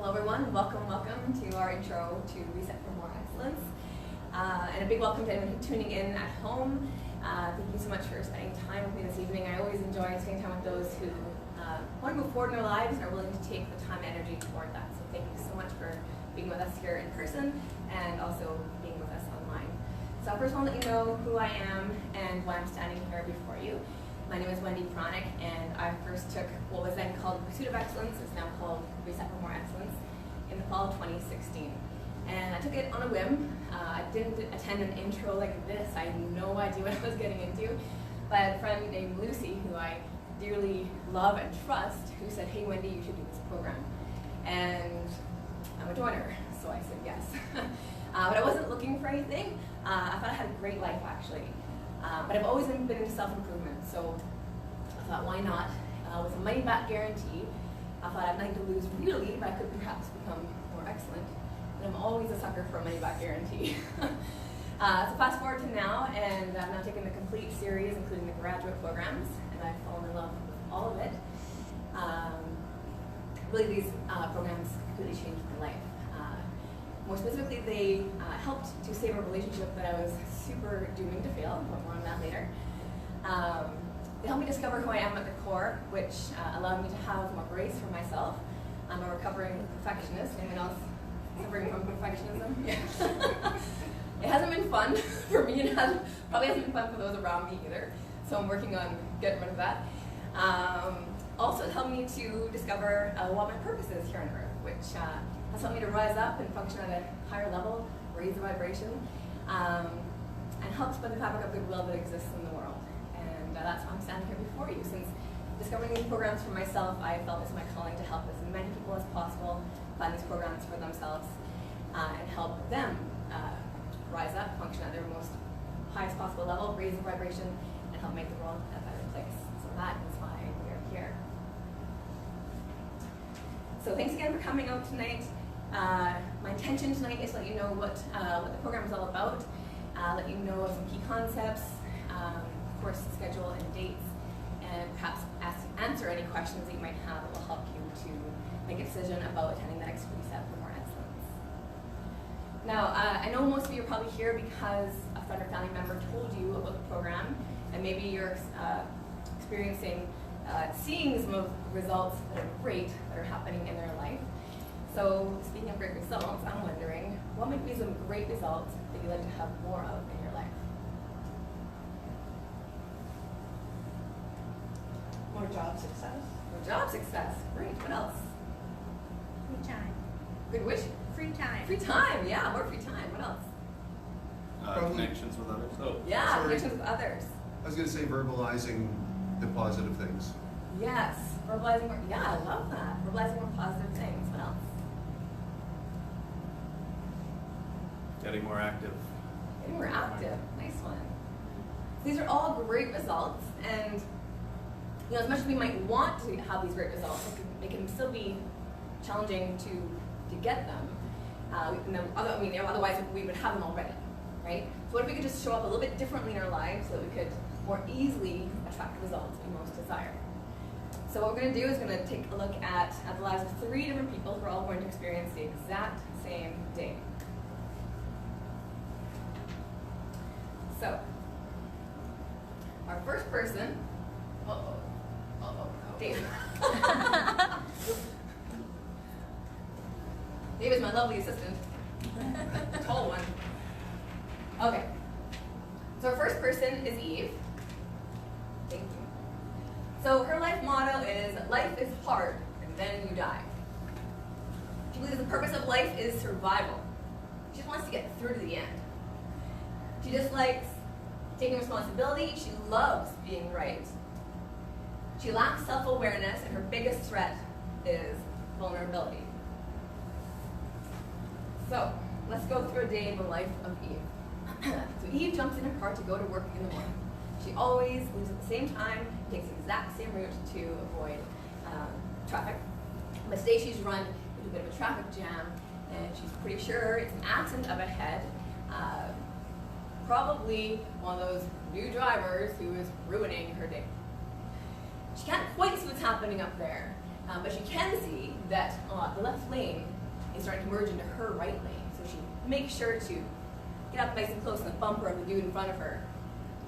Hello everyone, welcome to our intro to ReSet for More Excellence. And a big welcome to anyone who's tuning in at home. Thank you so much for spending time with me this evening. I always enjoy spending time with those who want to move forward in their lives and are willing to take the time and energy toward that. So thank you so much for being with us here in person and also being with us online. So first I want to let you know who I am and why I'm standing here before you. My name is Wendy Pronick, and I first took what was then called Pursuit of Excellence, it's now called ReSet for More Excellence, in the fall of 2016. And I took it on a whim. I didn't attend an intro like this. I had no idea what I was getting into. But I had a friend named Lucy, who I dearly love and trust, who said, "Hey Wendy, you should do this program." And I'm a joiner, so I said yes. But I wasn't looking for anything. I thought I had a great life, actually. But I've always been into self-improvement, so I thought, why not? With a money-back guarantee, I thought I had nothing to lose really, but I could perhaps become more excellent. And I'm always a sucker for a money-back guarantee. So fast forward to now, and I've now taken the complete series, including the graduate programs, and I've fallen in love with all of it. Really, these programs completely changed my life. More specifically, they helped to save a relationship that I was super dooming to fail. But more on that later. They helped me discover who I am at the core, which allowed me to have more grace for myself. I'm a recovering perfectionist. Anyone else suffering from perfectionism? Yeah. It hasn't been fun for me, and probably hasn't been fun for those around me either. So I'm working on getting rid of that. Also, it helped me to discover what my purpose is here on Earth, which has helped me to rise up and function at a higher level, raise the vibration, and help spread the fabric of goodwill that exists in the world. And that's why I'm standing here before you. Since discovering these programs for myself, I felt it's my calling to help as many people as possible find these programs for themselves and help them rise up, function at their most highest possible level, raise the vibration, and help make the world a better place. So that is why we're here. So thanks again for coming out tonight. My intention tonight is to let you know what the program is all about, let you know some key concepts, course schedule and dates, and perhaps answer any questions that you might have that will help you to make a decision about attending the next ReSet for More Excellence. Now, I know most of you are probably here because a friend or family member told you about the program, and maybe you're experiencing seeing some of the results that are great that are happening in their life. So speaking of great results, I'm wondering, what might be some great results that you'd like to have more of in your life? More job success. More job success. Great. What else? Free time. Good wish? Free time. Free time. Yeah, more free time. What else? Connections with others. Oh, yeah, sorry. connections with others. I was going to say verbalizing the positive things. Yes. Verbalizing more. Yeah, I love that. Verbalizing more positive things. What else? Getting more active. Getting more active. Nice one. These are all great results, and as much as we might want to have these great results, it can still be challenging to get them. Otherwise we would have them already, right? So what if we could just show up a little bit differently in our lives so that we could more easily attract the results we most desire? So what we're going to do is going to take a look at the lives of 3 different people who are all going to experience the exact same day. So, our first person, Dave. Dave is my lovely assistant. Tall one. Okay. So our first person is Eve. Thank you. So her life motto is, life is hard, and then you die. She believes the purpose of life is survival. She just wants to get through to the end. She dislikes taking responsibility. She loves being right. She lacks self-awareness, and her biggest threat is vulnerability. So, let's go through a day in the life of Eve. So Eve jumps in her car to go to work in the morning. She always leaves at the same time, takes the exact same route to avoid traffic. But today she's run into a bit of a traffic jam, and she's pretty sure it's an accident up ahead. Probably one of those new drivers who is ruining her day. She can't quite see what's happening up there, but she can see that the left lane is starting to merge into her right lane. So she makes sure to get up nice and close in the bumper of the dude in front of her.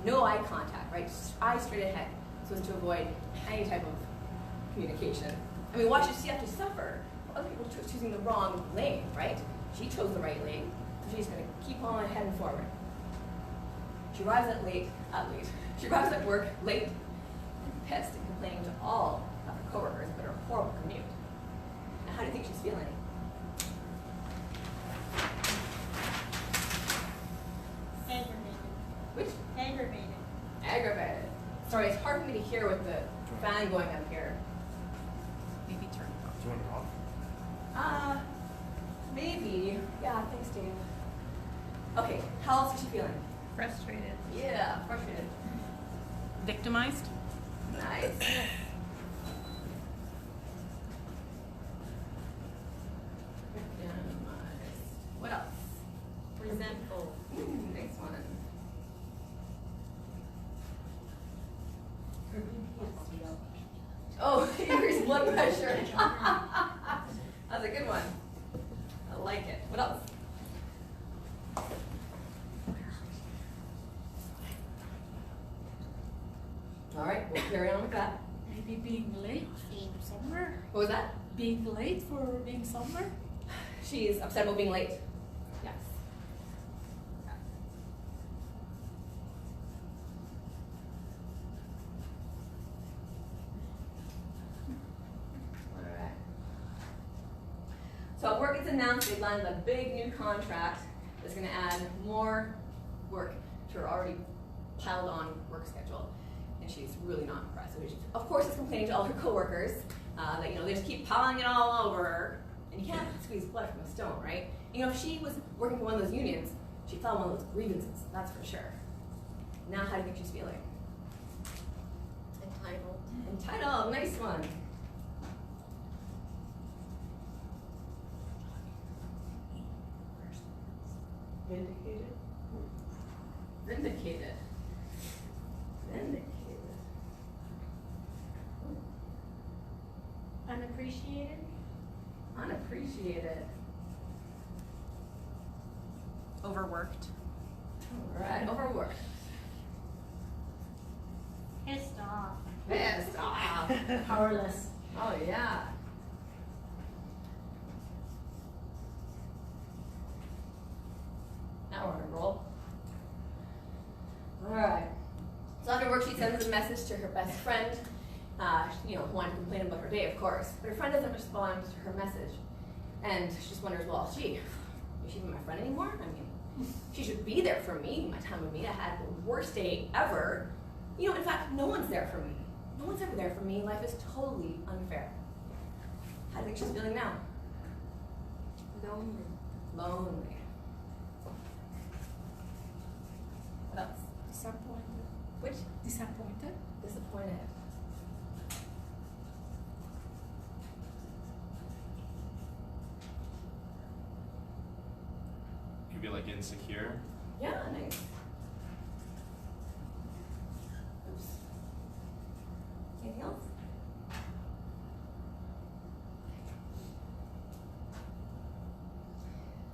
No eye contact, right? Just eyes straight ahead, so as to avoid any type of communication. I mean, why should she have to suffer? Other people choosing the wrong lane, right? She chose the right lane, so she's going to keep on heading forward. She arrives She arrives at work late, pissed and complaining to all of her coworkers about her horrible commute. Now, how do you think she's feeling? Aggravated. Which? Aggravated. Aggravated. Sorry, it's hard for me to hear with the fan going up here. Maybe turn it off. Do you want it off? Maybe. Yeah, thanks, Dave. Okay, how else is she feeling? Frustrated. Yeah, frustrated. Victimized? Nice. What else? Resentful. Next one. Her BP is low. Oh, increased blood pressure. That's a good one. I like it. What else? All right, we'll carry on with that. Maybe being late for somewhere. What was that? Being late for being somewhere. She's upset about being late. Yes. All right. So at work, it's announced they've landed a big new contract that's going to add more work to her already piled on work schedule. And she's really not impressed. So she, of course, is complaining to all her coworkers that they just keep piling it all over her. And you can't squeeze blood from a stone, right? If she was working for one of those unions, she'd file one of those grievances, that's for sure. Now, how do you think she's feeling? Entitled. Entitled, nice one. Vindicated. Vindicated. Vindicated. Unappreciated. Unappreciated. Overworked? All right, overworked. Pissed off. Pissed off. Powerless. Oh, yeah. Now we're on a roll. All right. So after work, she sends a message to her best friend, wanting to complain about her day, of course. But her friend doesn't respond to her message. And she just wonders, well, is she even my friend anymore? I mean, she should be there for me, my time with me. I had the worst day ever. In fact, no one's there for me. No one's ever there for me. Life is totally unfair. How do you think she's feeling now? Lonely. Lonely. What else? Disappointed. Which? Disappointed. Disappointed. Could be like insecure. Yeah, nice. Oops. Anything else?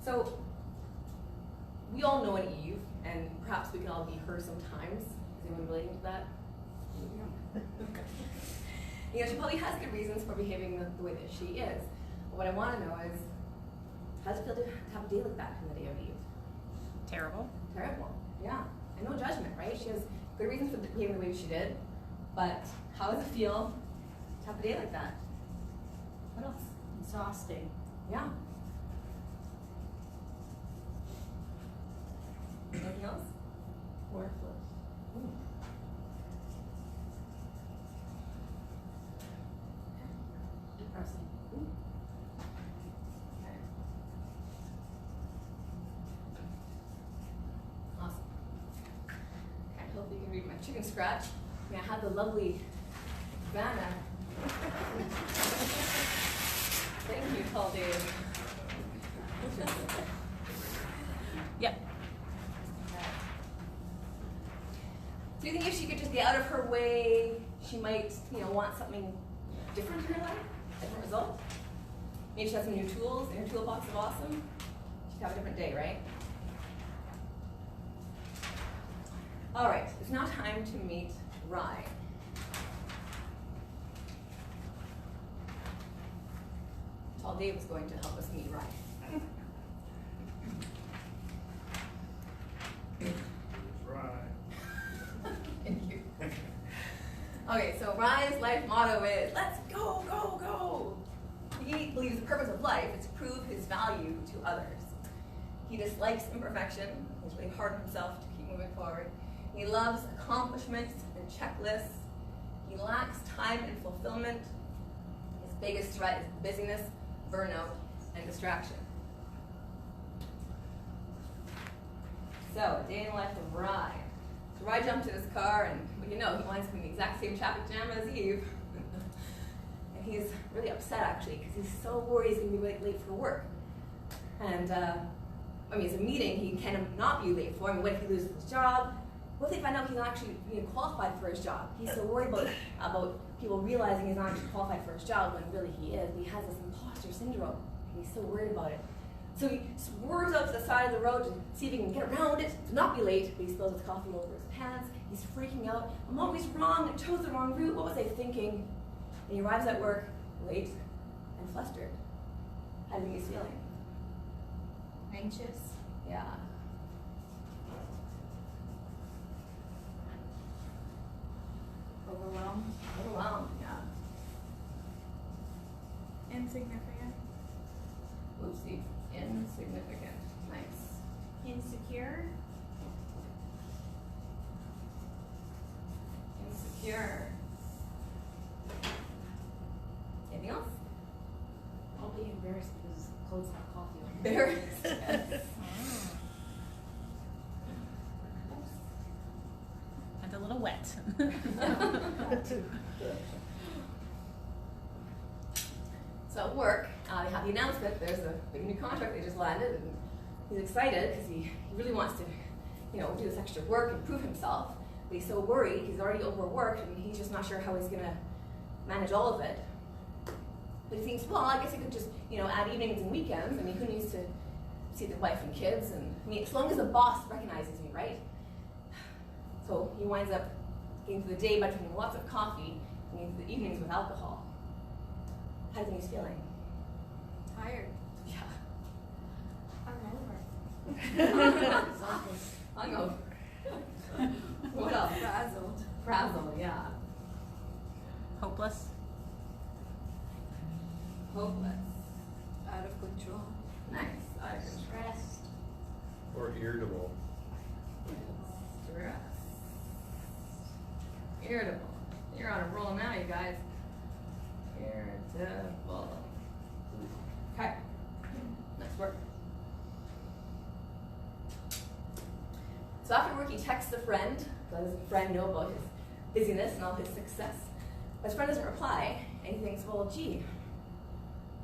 So, we all know an Eve, and perhaps we can all be her sometimes. Is anyone relating to that? She probably has good reasons for behaving the way that she is. But what I want to know is, how does it feel to have a day like that in the day of Eve? Terrible. Terrible. Yeah. And no judgment, right? She has good reasons for behaving the way she did. But how does it feel to have a day like that? What else? Exhausting. Yeah. Anything else? Worthless. Ooh. Depressing. Ooh. Okay. Awesome. Okay, I hope you can read my chicken scratch. I have the lovely Vanna. Thank you, Paul Dave. Yep. Do you think if she could just get out of her way, she might, want something different in her life? Different result? Maybe she has some new tools in her toolbox of awesome. She'd have a different day, right? All right, it's now time to meet Rye. Tall Dave is going to help us meet Rye. Thank you. Okay, so Rye's life motto is, let's go, go, go. He believes the purpose of life is to prove his value to others. He dislikes imperfection. He's really hard on himself to keep moving forward. He loves accomplishments and checklists. He lacks time and fulfillment. His biggest threat is busyness, burnout, and distraction. So, a day in the life of Rye. So Rye jumped in his car, and well, you know, he winds up in the exact same traffic jam as Eve. And he's really upset, actually, because he's so worried he's going to be late for work. And, I mean, it's a meeting he cannot be late for. I mean, what if he loses his job? What if they find out he's not actually being qualified for his job? He's so worried about people realizing he's not actually qualified for his job when really he is. But he has this imposter syndrome, and he's so worried about it. So he swerves out to the side of the road to see if he can get around it, to not be late, but he spills his coffee all over his pants. He's freaking out. I'm always wrong. I chose the wrong route. What was I thinking? And he arrives at work late and flustered. How do you think he's feeling? Anxious. Yeah. Overwhelmed. Overwhelmed, yeah. Insignificant. Oopsie. Insignificant. Nice. Insecure. Insecure. Anything else? I'll be embarrassed because his clothes have coffee on them. Embarrassed. Yes. And a little wet. So at work, they have the announcement, there's a big new contract they just landed, and he's excited because he really wants to, do this extra work and prove himself. But he's so worried, he's already overworked, and he's just not sure how he's gonna manage all of it. But he thinks, well, I guess he could just, add evenings and weekends. I mean, who needs to see the wife and kids? And I mean, as long as the boss recognizes me, right? So he winds up getting through the day by drinking lots of coffee and getting through the evenings with alcohol. How do you think he's feeling? Tired. Yeah. Hungover. Hungover. What else? Frazzled. Frazzled, yeah. Hopeless. Hopeless. Out of control. Nice. Out of control. Stressed. Or irritable. Stress. Irritable. You're on a roll now, you guys. Irritable. Okay. Next word. So after work, he texts a friend. Let his friend know about his busyness and all his success. But his friend doesn't reply, and he thinks, well, gee,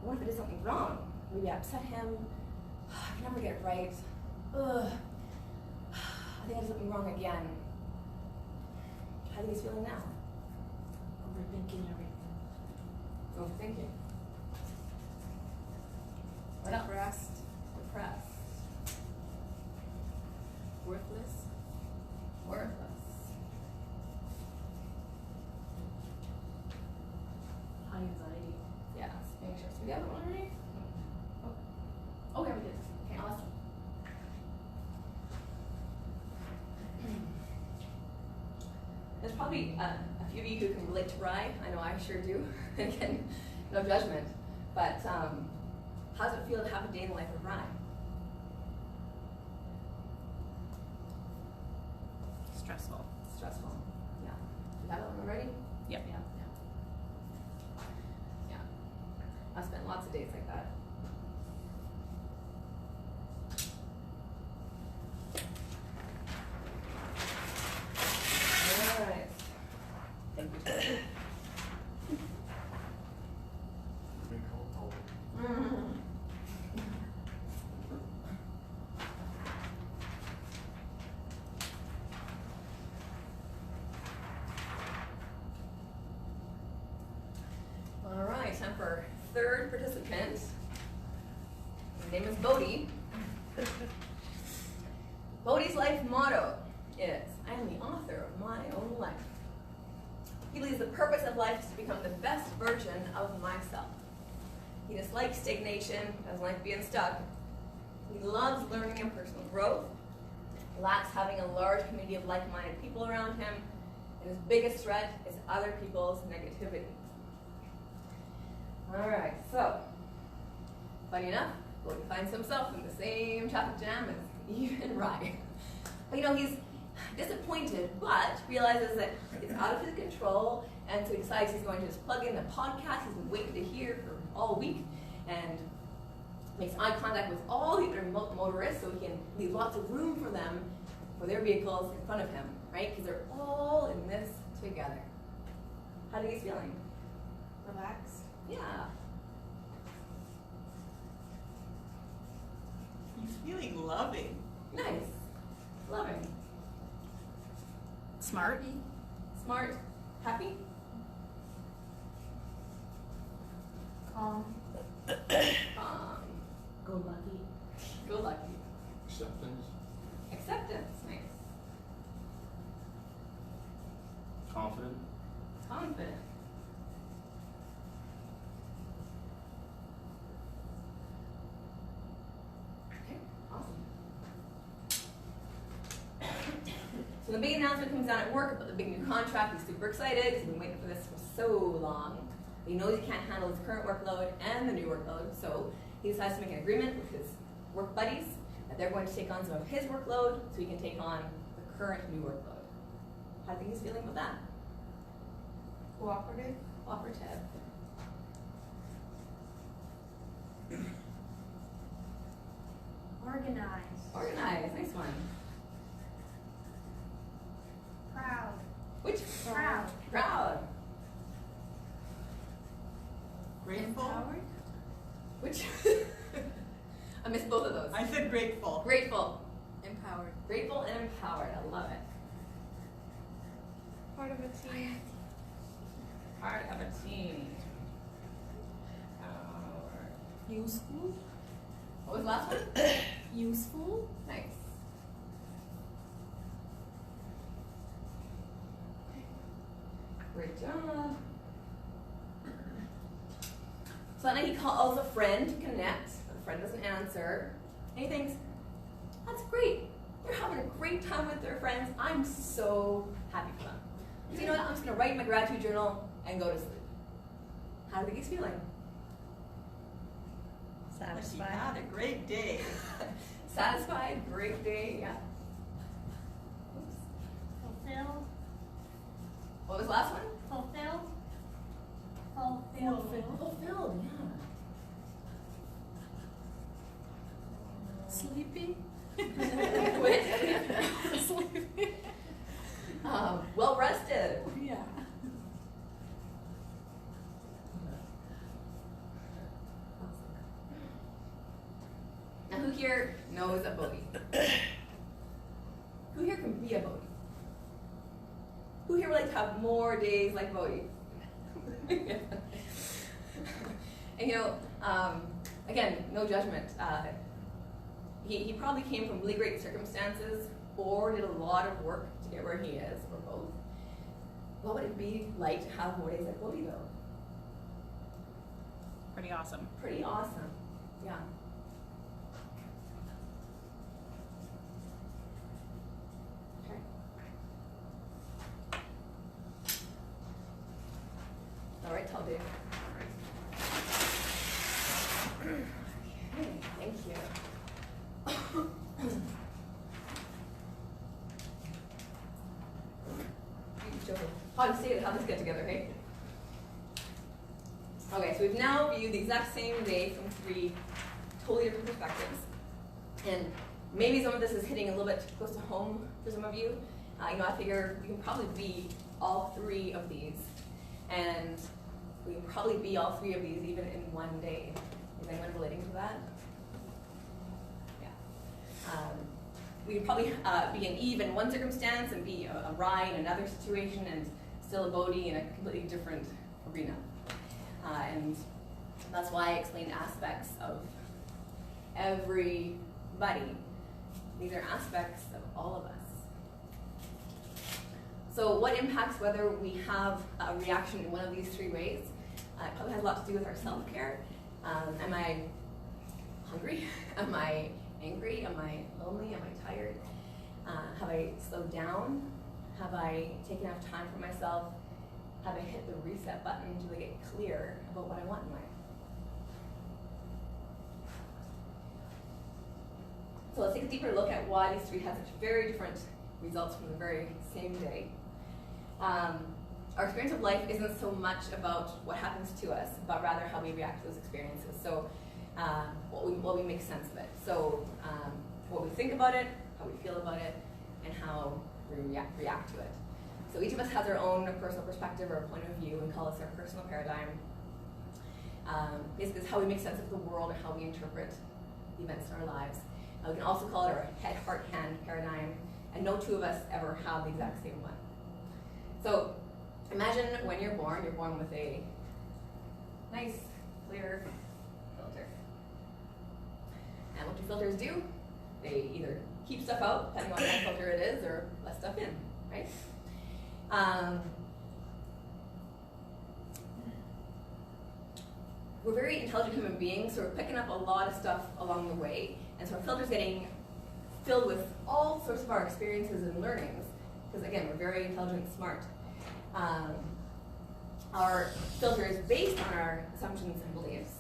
what if I did something wrong? Maybe I upset him. I can never get it right. Ugh. I think I did something wrong again. How do you think he's feeling now? Overthinking everything. Overthinking. What else? Depressed. Depressed. Worthless. Worthless. High anxiety. Yes, make sure. So we got one already? Oh, yeah, we did. Okay, awesome. There's probably a few of you who can relate to Rye. I know I sure do. And again, no judgment. But how does it feel to have a day in the life of Rye? Stressful. Stressful. Yeah. You have that one already? Yep. Yeah. Yeah. I've spent lots of days like that. All right. Thank you. All right, time for third participant. His name is Bodhi. Bodhi's life motto is, I am the author of my own life. He believes the purpose of life is to become the best version of myself. He dislikes stagnation, doesn't like being stuck. He loves learning and personal growth. He lacks having a large community of like-minded people around him. And his biggest threat is other people's negativity. All right, so, funny enough, Bodhi finds himself in the same traffic jam as Eve and Rye. But he's disappointed, but realizes that it's out of his control, and so he decides he's going to just plug in the podcast he's been waiting to hear for all week, and makes eye contact with all the other motorists so he can leave lots of room for them, for their vehicles in front of him, right? Because they're all in this together. How do you guys feeling? Relaxed. Yeah. He's feeling loving. Nice. Loving. Smart. Smart. Happy. Calm. Go lucky. Go lucky. Acceptance. Acceptance. Nice. Confident. Confident. Okay, awesome. So the big announcement comes down at work about the big new contract. He's super excited because he's been waiting for this for so long. But he knows he can't handle his current workload and the new workload, so he decides to make an agreement with his work buddies that they're going to take on some of his workload so he can take on the current new workload. How do you think he's feeling about that? Cooperative. Cooperative. Organized. Organized. Nice one. Proud. Which? Proud. Proud. Grateful. Empowered. Which? I missed both of those. I said grateful. Grateful. Empowered. Grateful and empowered. I love it. Part of a team. Part of a team. Empowered. Useful. What was the last one? Useful. Nice. Great job. So that night he calls a friend to connect. The friend doesn't answer. And he thinks, that's great. They're having a great time with their friends. I'm so happy for them. So you know what? I'm just going to write in my gratitude journal and go to sleep. How do you think he's feeling? Like he had a great day. Satisfied, great day, yeah. Oops. Fulfilled. What was the last one? Fulfilled. Fulfilled. Fulfilled, yeah. Sleepy. Which? Sleepy. Well rested. Yeah. Now who here knows a Bodhi? Who here can be a Bodhi? Who here would like to have more days like Bodhi? And again, no judgment. He probably came from really great circumstances or did a lot of work to get where he is, or both. What would it be like to have more days like Bodhi though? Pretty awesome. Pretty awesome, yeah. Okay. All right, tell Dave. Okay, thank you. How does this get together, hey? Okay, so we've now viewed the exact same day from 3 totally different perspectives. And maybe some of this is hitting a little bit close to home for some of you. I figure we can probably be all 3 of these. And we can probably be all 3 of these even in one day. Is anyone relating to that? Yeah. We could probably be an Eve in one circumstance and be a Rye in another situation and still a Bodhi in a completely different arena. And that's why I explained aspects of everybody. These are aspects of all of us. So what impacts whether we have a reaction in one of these three ways? It probably has a lot to do with our self-care. Am I hungry? Am I angry? Am I lonely? Am I tired? Have I slowed down? Have I taken enough time for myself? Have I hit the reset button to get clear about what I want in life? So let's take a deeper look at why these three have such very different results from the very same day. Our experience of life isn't so much about what happens to us, but rather how we react to those experiences. So what we make sense of it. So what we think about it, how we feel about it, and how we react to it. So each of us has our own personal perspective or point of view, and call this our personal paradigm. Basically, it's how we make sense of the world and how we interpret the events in our lives. We can also call it our head, heart, hand paradigm, and no two of us ever have the exact same one. So imagine when you're born with a nice, clear filter. And what do filters do? They either keep stuff out, depending on what filter it is, or let stuff in, right? We're very intelligent human beings, so we're picking up a lot of stuff along the way. And so our filter's getting filled with all sorts of our experiences and learnings, because again, we're very intelligent and smart. Our filter is based on our assumptions and beliefs.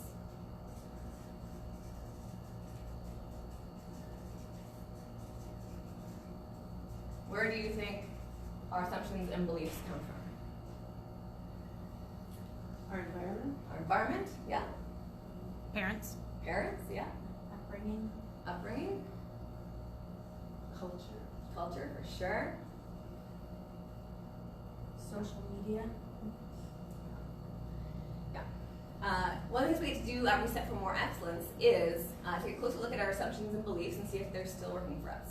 Where do you think our assumptions and beliefs come from? Our environment, Our environment, yeah. Parents. Parents, yeah. Upbringing. Upbringing, culture, culture for sure. Social media. One of the things we get to do at ReSet for More Excellence is take a closer look at our assumptions and beliefs and see if they're still working for us.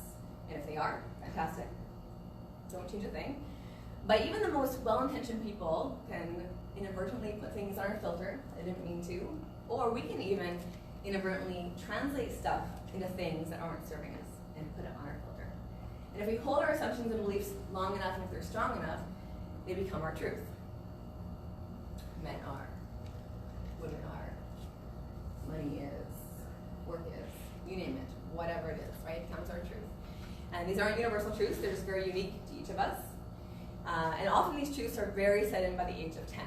And if they are, fantastic. Don't change a thing. But even the most well-intentioned people can inadvertently put things on our filter they didn't mean to, or we can even inadvertently translate stuff into things that aren't serving us and put it on our filter. And if we hold our assumptions and beliefs long enough, and if they're strong enough, they become our truth. Men are, women are, money is, work is, you name it, whatever it is, right? It becomes our truth. And these aren't universal truths, they're just very unique to each of us. And often these truths are very set in by the age of 10.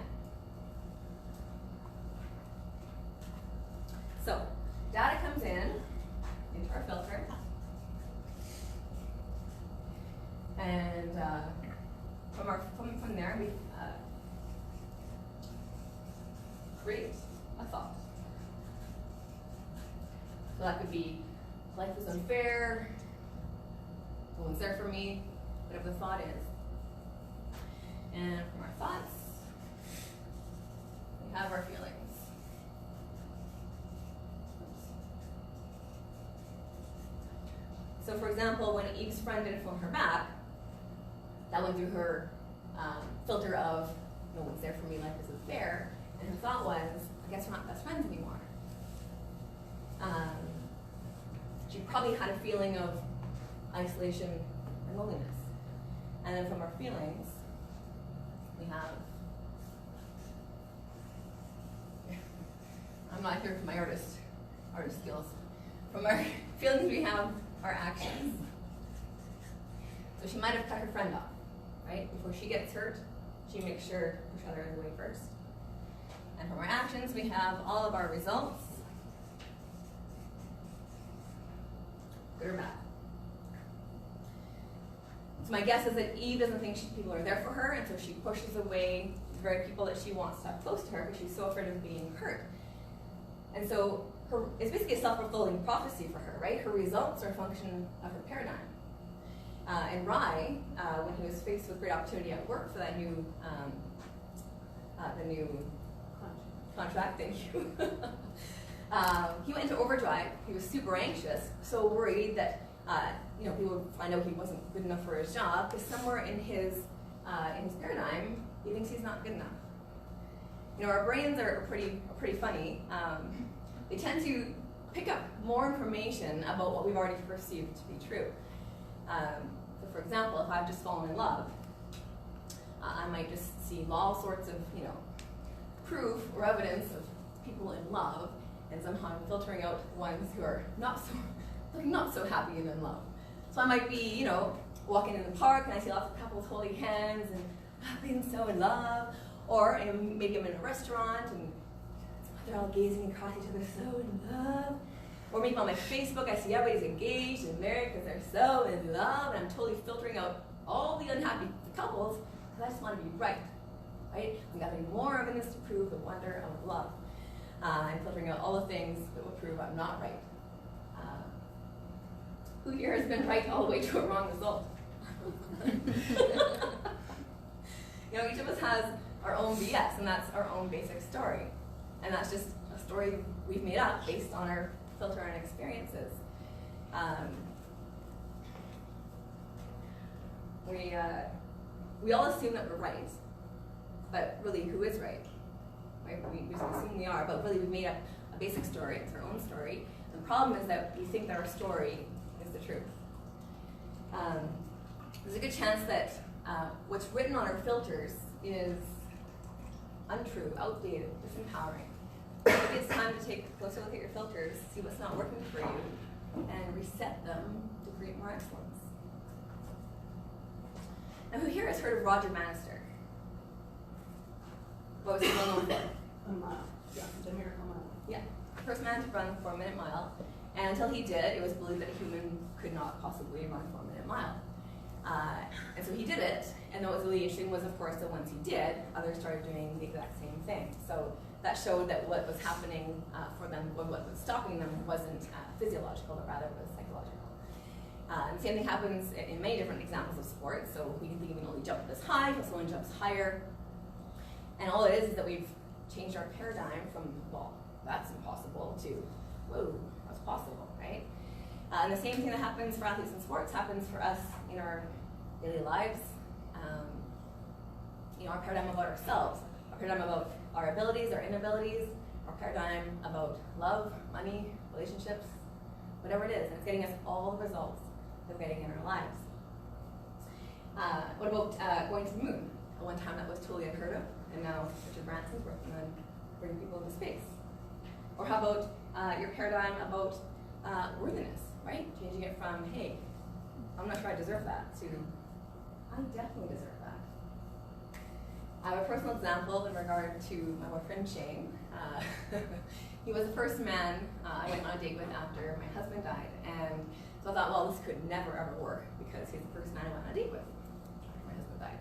So, data comes into our filter, and from there we create a thought. So that could be, life is unfair, no one's there for me, whatever the thought is. And from our thoughts, we have our feelings. So for example, when Eve's friend didn't phone her back, that went through her filter of, no one's there for me, life isn't fair, and her thought was, I guess we're not best friends anymore. She probably had a feeling of isolation and loneliness. And then from our feelings, we have, I'm not here for my artist skills. From our feelings, we have our actions. So she might have cut her friend off, right? Before she gets hurt, she makes sure to push others away first. And from our actions, we have all of our results, good or bad. So my guess is that Eve doesn't think people are there for her, and so she pushes away the very people that she wants to have close to her because she's so afraid of being hurt. And so it's basically a self-fulfilling prophecy for her, right? Her results are a function of her paradigm. And Rai, when he was faced with great opportunity at work for that new, the new contract, thank you. He went into overdrive. He was super anxious, so worried that he would find out he wasn't good enough for his job, because somewhere in his paradigm, he thinks he's not good enough. Our brains are pretty funny. They tend to pick up more information about what we've already perceived to be true. So for example, if I've just fallen in love, I might just see all sorts of, proof or evidence of people in love, and somehow I'm filtering out the ones who are not so happy and in love. So I might be, walking in the park and I see lots of couples holding hands and being so in love, or maybe I'm in a restaurant and they're all gazing across each other, so in love. Or maybe on my Facebook I see everybody's engaged and married because they're so in love, and I'm totally filtering out all the unhappy couples because I just want to be right. I'm gathering more evidence to prove the wonder of love. I'm filtering out all the things that will prove I'm not right. Who here has been right all the way to a wrong result? Each of us has our own BS, and that's our own basic story. And that's just a story we've made up based on our filter and experiences. We all assume that we're right, but really, who is right? We just assume we are, but really we've made up a basic story. It's our own story. And the problem is that we think that our story is the truth. There's a good chance that what's written on our filters is untrue, outdated, disempowering. Maybe it's time to take a closer look at your filters, see what's not working for you, and reset them to create more excellence. Now, who here has heard of Roger Bannister? What was he well known for? The Miracle Mile. Yeah, first man to run the 4-minute mile. And until he did, it was believed that a human could not possibly run a 4-minute mile. And so he did it, and what was really interesting was, of course, that once he did, others started doing the exact same thing. So that showed that what was happening for them, what was stopping them, wasn't physiological, but rather was psychological. And the same thing happens in many different examples of sports. So we can think we can only jump this high, but someone jumps higher. And all it is that we've changed our paradigm from, well, that's impossible, to, whoa, that's possible, right? And the same thing that happens for athletes in sports happens for us in our daily lives. Our paradigm about ourselves, our paradigm about our abilities, our inabilities, our paradigm about love, money, relationships, whatever it is. And it's getting us all the results that we're getting in our lives. What about going to the moon? At one time that was totally unheard of, and now Richard Branson's working on bringing people into space. Or how about your paradigm about worthiness, right? Changing it from, hey, I'm not sure I deserve that, to, I definitely deserve that. I have a personal example in regard to my boyfriend, Shane. He was the first man I went on a date with after my husband died, and so I thought, well, this could never ever work because he's the first man I went on a date with after my husband died.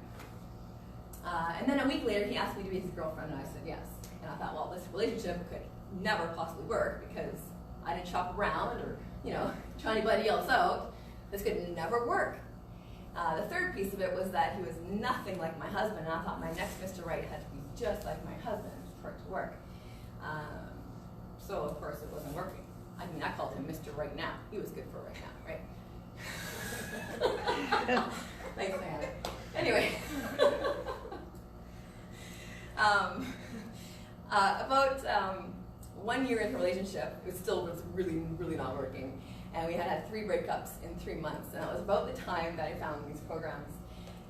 And then a week later, he asked me to be his girlfriend, and I said yes. And I thought, well, this relationship could never possibly work because I didn't shop around or, try anybody else out. This could never work. The third piece of it was that he was nothing like my husband, and I thought my next Mr. Right had to be just like my husband for it to work. So, of course, it wasn't working. I mean, I called him Mr. Right Now. He was good for right now, right? Thanks, man. Anyway. About 1 year into a relationship, it still was really, really not working. And we had 3 breakups in 3 months. And it was about the time that I found these programs.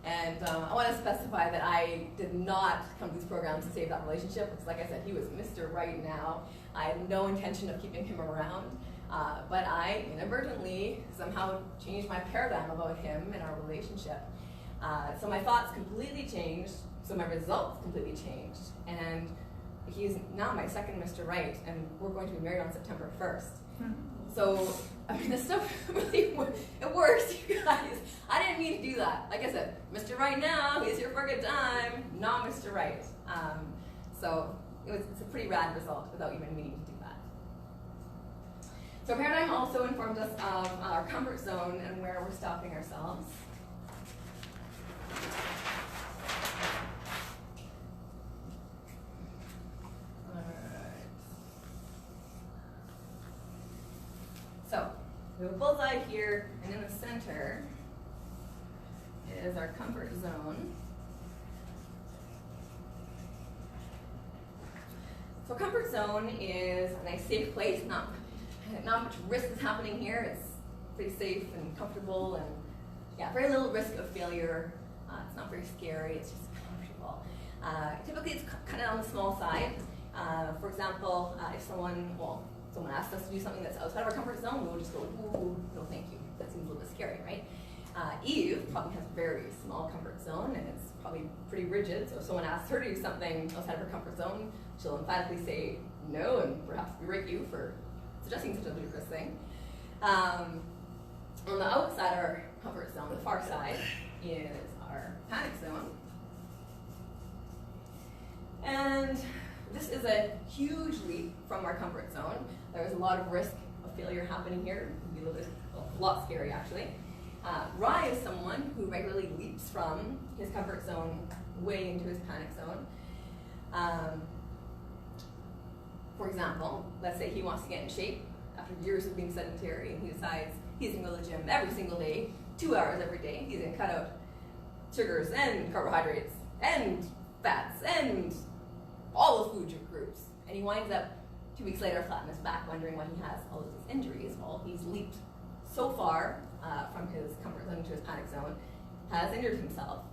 And I want to specify that I did not come to these programs to save that relationship, because like I said, he was Mr. Right Now. I had no intention of keeping him around. But I inadvertently somehow changed my paradigm about him and our relationship. So my thoughts completely changed, so my results completely changed. And he's now my second Mr. Right, and we're going to be married on September 1st. So, I mean, this stuff really, it works, you guys. I didn't mean to do that. Like I said, Mr. Right Now, he's here for a good time, not Mr. Right. So, it's a pretty rad result without even meaning to do that. So paradigm also informs us of our comfort zone and where we're stopping ourselves. So, we have a bullseye here, and in the center is our comfort zone. So comfort zone is a nice safe place, not not much risk is happening here. It's pretty safe and comfortable, and yeah, very little risk of failure. It's not very scary. It's just comfortable. Typically, it's kind of on the small side. For example, if someone asks us to do something that's outside of our comfort zone, we'll just go, ooh, no thank you. That seems a little bit scary, right? Eve probably has a very small comfort zone, and it's probably pretty rigid. So if someone asks her to do something outside of her comfort zone, she'll emphatically say no, and perhaps berate you for suggesting such a ludicrous thing. On the outside of our comfort zone, the far side, is our panic zone. And this is a huge leap from our comfort zone. There's a lot of risk of failure happening here. It can be a lot scary, actually. Rye is someone who regularly leaps from his comfort zone way into his panic zone. For example, let's say he wants to get in shape after years of being sedentary, and he decides he's going to go to the gym every single day, 2 hours every day. He's going to cut out sugars and carbohydrates and fats and all the food groups. And he winds up 2 weeks later flat on his back, wondering why he has all of these injuries. Well, he's leaped so far from his comfort zone to his panic zone, has injured himself,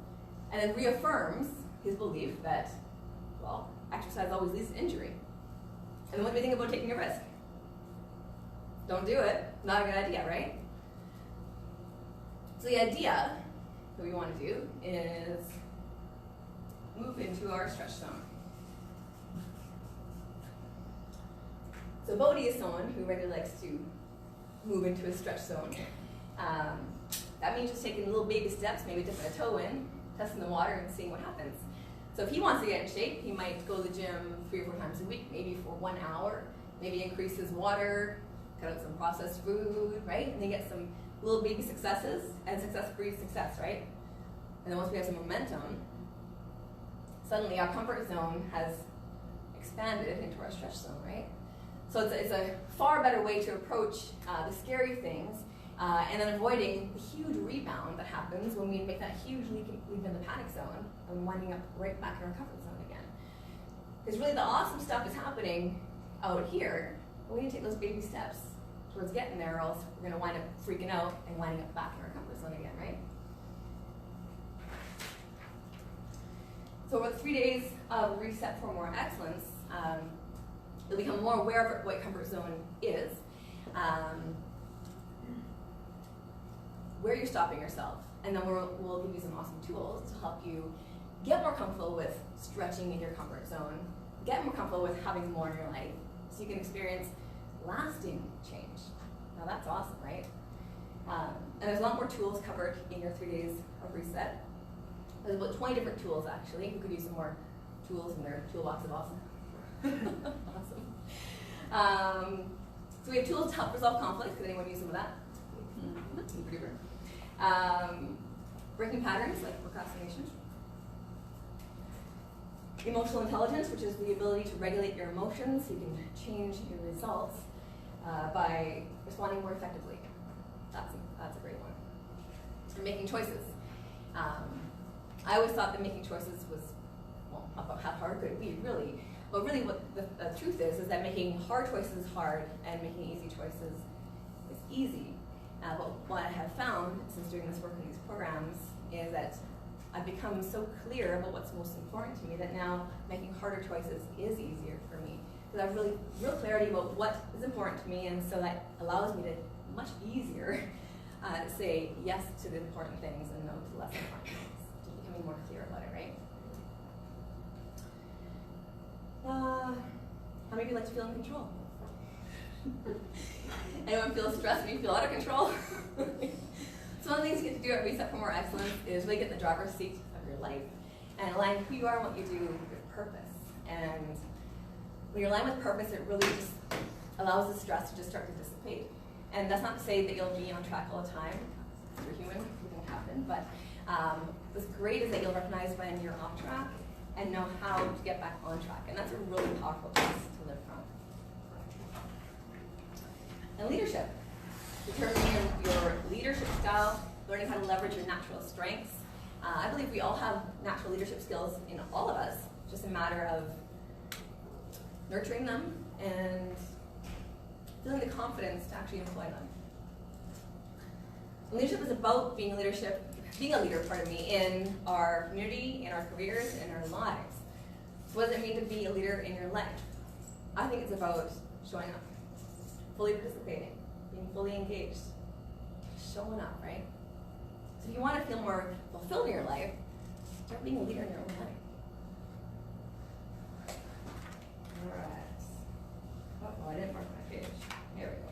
and then reaffirms his belief that, well, exercise always leads to injury. And then what do we think about taking a risk? Don't do it. Not a good idea, right? So the idea that we want to do is move into our stretch zone. So Bodhi is someone who regularly likes to move into a stretch zone. That means just taking little baby steps, maybe dipping a toe in, testing the water, and seeing what happens. So if he wants to get in shape, he might go to the gym 3 or 4 times a week, maybe for 1 hour, maybe increase his water, cut out some processed food, right? And then get some little baby successes, and success breeds success, right? And then once we have some momentum, suddenly our comfort zone has expanded into our stretch zone, right? So it's a far better way to approach the scary things, and then avoiding the huge rebound that happens when we make that huge leap in the panic zone and winding up right back in our comfort zone again. Because really the awesome stuff is happening out here, but we need to take those baby steps towards getting there, or else we're going to wind up freaking out and winding up back in our comfort zone again, right? So over the 3 days of ReSet for More Excellence, you'll become more aware of what comfort zone is, where you're stopping yourself, and then we'll give you some awesome tools to help you get more comfortable with stretching in your comfort zone, get more comfortable with having more in your life, so you can experience lasting change. Now that's awesome, right? And there's a lot more tools covered in your 3 days of ReSet. There's about 20 different tools, actually. You could use some more tools in their toolbox of awesome. Awesome. So we have tools to help resolve conflict. Could anyone use some of that? Breaking patterns like procrastination. Emotional intelligence, which is the ability to regulate your emotions so you can change your results by responding more effectively. That's a great one. And making choices. I always thought that making choices was, well, about how hard could it be, really. But really what the truth is that making hard choices is hard and making easy choices is easy. But what I have found since doing this work in these programs is that I've become so clear about what's most important to me that now making harder choices is easier for me. Because I have real clarity about what is important to me, and so that allows me to much easier say yes to the important things and no to less important things. Just becoming more clear about it, right? How many of you like to feel in control? Anyone feel stressed when you feel out of control? So one of the things you get to do at ReSet for More Excellence is really get in the driver's seat of your life and align who you are and what you do with purpose. And when you're aligned with purpose, it really just allows the stress to just start to dissipate. And that's not to say that you'll be on track all the time. You're human, everything will happen. But what's great is that you'll recognize when you're off track and know how to get back on track. And that's a really powerful place to live from. And leadership. Determining your leadership style, learning how to leverage your natural strengths. I believe we all have natural leadership skills in all of us, just a matter of nurturing them and feeling the confidence to actually employ them. Leadership is about being a leader, in our community, in our careers, in our lives. So what does it mean to be a leader in your life? I think it's about showing up, fully participating, being fully engaged, showing up, right? So if you want to feel more fulfilled in your life, start being a leader in your own life. All right. Oh, I didn't mark my page. Here we go.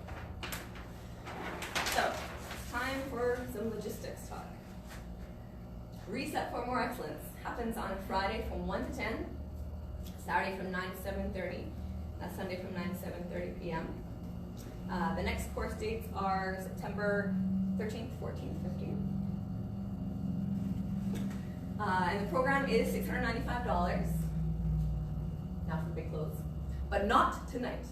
So, it's time for some logistics talk. ReSet for More Excellence happens on Friday from 1 to 10, Saturday from 9 to 7:30, Sunday from 9 to 7:30 p.m. The next course dates are September 13th, 14th, 15th. And the program is $695. Now for the big close. But not tonight.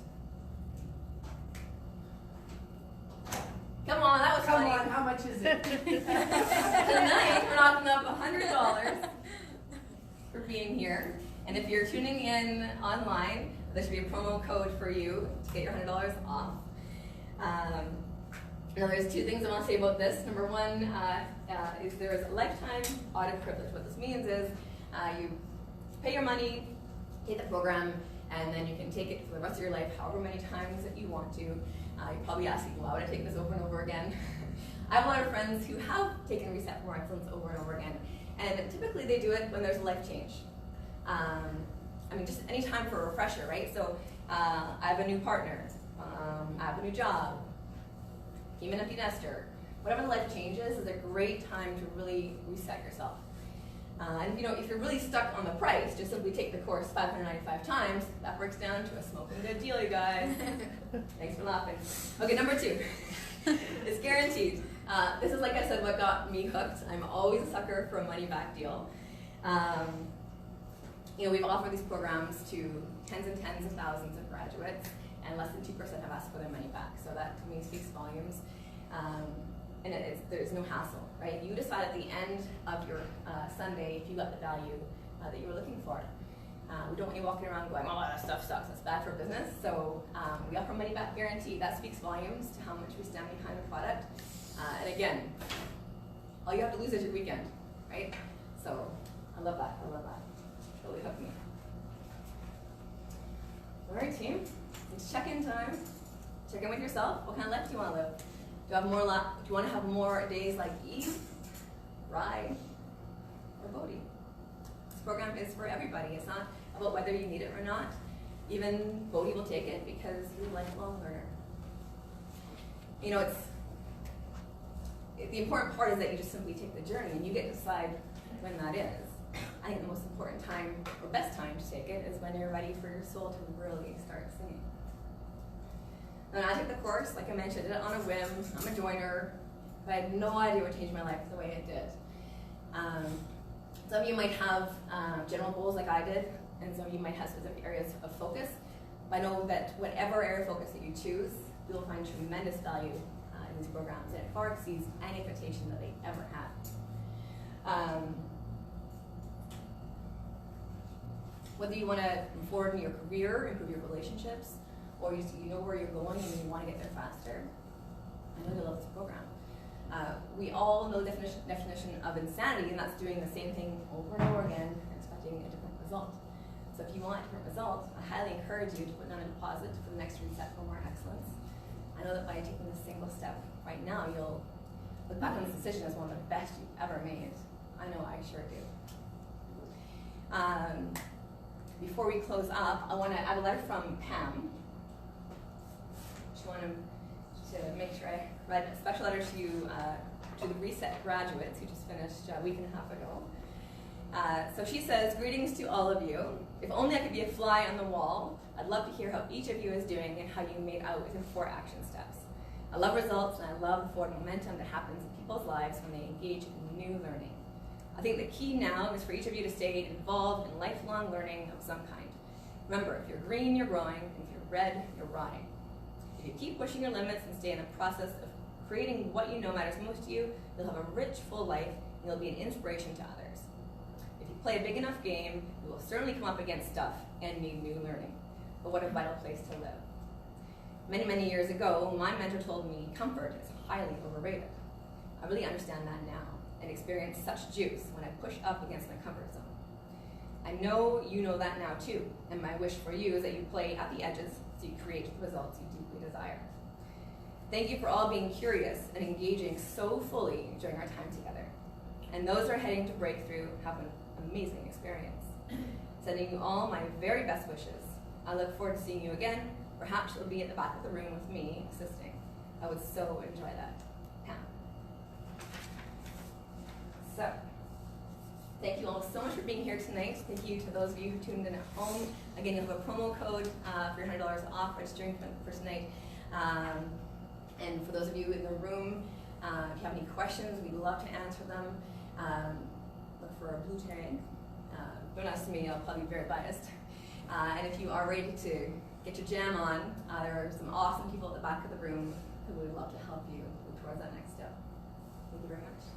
Come on, that was funny. Come on, how much is it? Tonight, we're knocking up $100 for being here. And if you're tuning in online, there should be a promo code for you to get your $100 off. Now, there's two things I want to say about this. Number one is there is a lifetime audit privilege. What this means is you pay your money, take the program, and then you can take it for the rest of your life, however many times that you want to. You're probably asking, why would I take this over and over again? I have a lot of friends who have taken ReSet for More Excellence over and over again, and typically they do it when there's a life change. I mean, just any time for a refresher, right? So I have a new partner, I have a new job, became an empty nester. Whatever the life changes is a great time to really reset yourself. And if you're really stuck on the price, just simply take the course 595 times. That breaks down to a smoking good deal, you guys. Thanks for laughing. Okay, number two. It's guaranteed. This is, like I said, what got me hooked. I'm always a sucker for a money-back deal. We've offered these programs to tens and tens of thousands of graduates, and less than 2% have asked for their money back. So that, to me, speaks volumes. And there's no hassle, right? You decide at the end of your Sunday if you got the value that you were looking for. We don't want you walking around going, oh, that stuff sucks, that's bad for business. So we offer money back guarantee. That speaks volumes to how much we stand behind the product. And again, all you have to lose is your weekend, right? So I love that, I love that. Really hooked me. All right, team, it's check-in time. Check in with yourself. What kind of life do you want to live? Do you want to have more days like Eve, Rye, or Bodhi? This program is for everybody. It's not about whether you need it or not. Even Bodhi will take it because you're a lifelong learner. The important part is that you just simply take the journey and you get to decide when that is. I think the most important time, or best time to take it, is when you're ready for your soul to really start singing. When I took the course, like I mentioned, I did it on a whim. I'm a joiner, but I had no idea what changed my life the way it did. Some of you might have general goals like I did, and some of you might have specific areas of focus. But I know that whatever area of focus that you choose, you'll find tremendous value in these programs, and it far exceeds any expectation that they ever had. Whether you want to move forward in your career, improve your relationships, or you know where you're going and you want to get there faster, I know you love this program. We all know the definition of insanity, and that's doing the same thing over and over again and expecting a different result. So if you want a different result, I highly encourage you to put down a deposit for the next ReSet for More Excellence. I know that by taking this single step right now, you'll look back on this decision as one of the best you've ever made. I know I sure do. Before we close up, I want to add a letter from Pam. She wanted to make sure I read a special letter to the ReSet graduates who just finished a week and a half ago. So she says, greetings to all of you. If only I could be a fly on the wall, I'd love to hear how each of you is doing and how you made out with your 4 action steps. I love results and I love the forward momentum that happens in people's lives when they engage in new learning. I think the key now is for each of you to stay involved in lifelong learning of some kind. Remember, if you're green, you're growing, and if you're red, you're rotting. If you keep pushing your limits and stay in the process of creating what you know matters most to you, you'll have a rich, full life, and you'll be an inspiration to others. If you play a big enough game, you will certainly come up against stuff and need new learning. But what a vital place to live. Many, many years ago, my mentor told me comfort is highly overrated. I really understand that now and experience such juice when I push up against my comfort zone. I know you know that now too, and my wish for you is that you play at the edges so you create the results you deeply desire. Thank you for all being curious and engaging so fully during our time together. And those who are heading to breakthrough have an amazing experience. Sending you all my very best wishes. I look forward to seeing you again. Perhaps you'll be at the back of the room with me assisting. I would so enjoy that. Pam. So, thank you all so much for being here tonight. Thank you to those of you who tuned in at home. Again, you'll have a promo code for your $100 off registering for tonight. And for those of you in the room, if you have any questions, we'd love to answer them. Look for a blue tag. Don't ask me, I'll probably be very biased. And if you are ready to get your jam on, there are some awesome people at the back of the room who would love to help you towards that next step. Thank you very much.